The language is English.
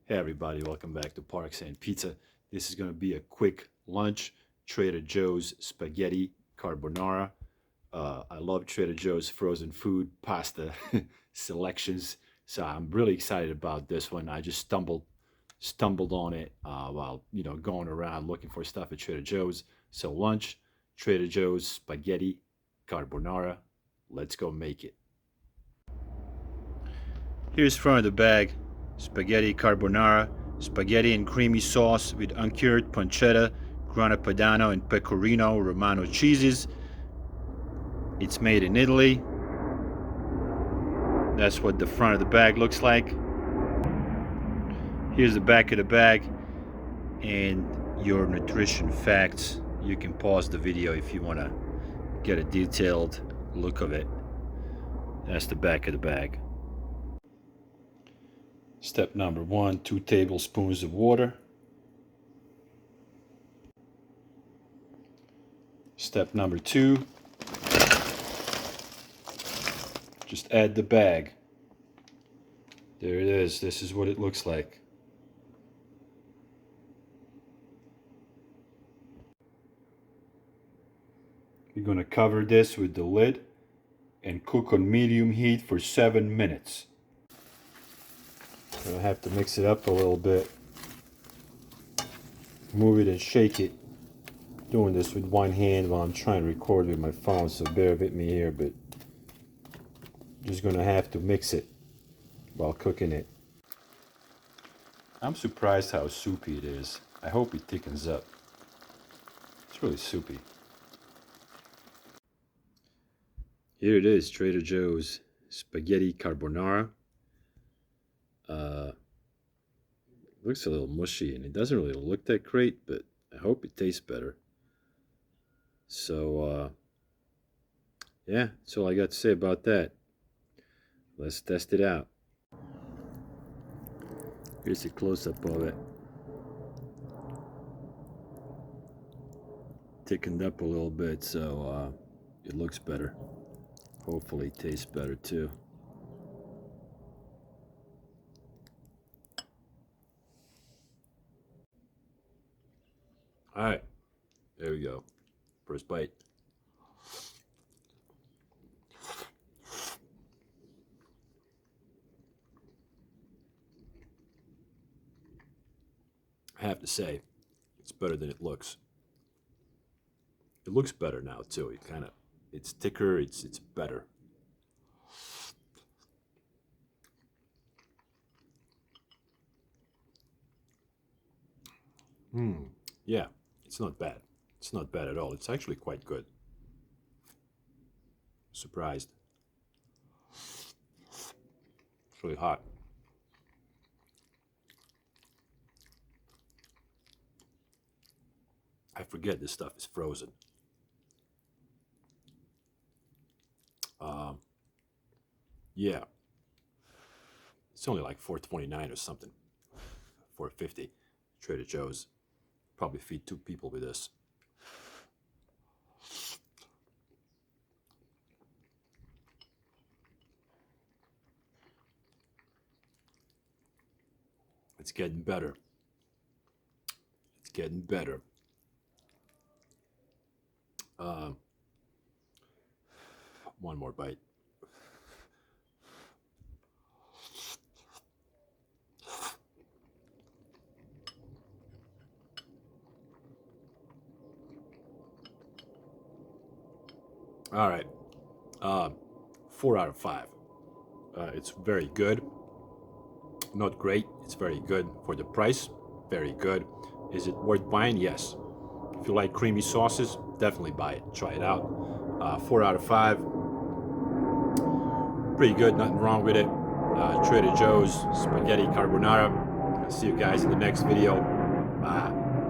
Hey everybody, welcome back to Parks and Pizza. This is going to be a quick lunch. Trader Joe's spaghetti carbonara. I love Trader Joe's frozen food pasta selections, so I'm really excited about this one. I just stumbled on it while going around looking for stuff at Trader Joe's. So lunch, Trader Joe's spaghetti carbonara. Let's go make it. Here's front of the bag. Spaghetti carbonara, spaghetti and creamy sauce with uncured pancetta, grana padano, and Pecorino Romano cheeses. It's made in Italy. That's what the front of the bag looks like. Here's the back of the bag and your nutrition facts. You can pause the video if you want to get a detailed look of it. That's the back of the bag. Step number 1, 2 tablespoons of water. Step number 2, just add the bag. There it is. This is what it looks like. You're going to cover this with the lid and cook on medium heat for 7 minutes. I have to mix it up a little bit. Move it and shake it. Doing this with one hand while I'm trying to record with my phone, so bear with me here, but just gonna have to mix it while cooking it. I'm surprised how soupy it is. I hope it thickens up. It's really soupy. Here it is, Trader Joe's spaghetti carbonara. Looks a little mushy and it doesn't really look that great, but I hope it tastes better. So yeah, that's all I got to say about that. Let's test it out. Here's a close-up of it. Thickened up a little bit, so it looks better. Hopefully it tastes better too. All right, there we go. First bite. I have to say, it's better than it looks. It looks better now too. It's thicker. It's better. Yeah, it's not bad. It's not bad at all. It's actually quite good. Surprised. It's really hot. I forget this stuff is frozen. Yeah. It's only like $4.29 or something. $4.50. Trader Joe's. Probably feed 2 people with this. It's getting better. It's getting better. One more bite. All right. 4 out of 5. It's very good. Not great. It's very good for the price. Very good. Is it worth buying? Yes. If you like creamy sauces, definitely buy it. Try it out. 4 out of 5. Pretty good. Nothing wrong with it. Trader Joe's spaghetti carbonara. I'll see you guys in the next video. Bye.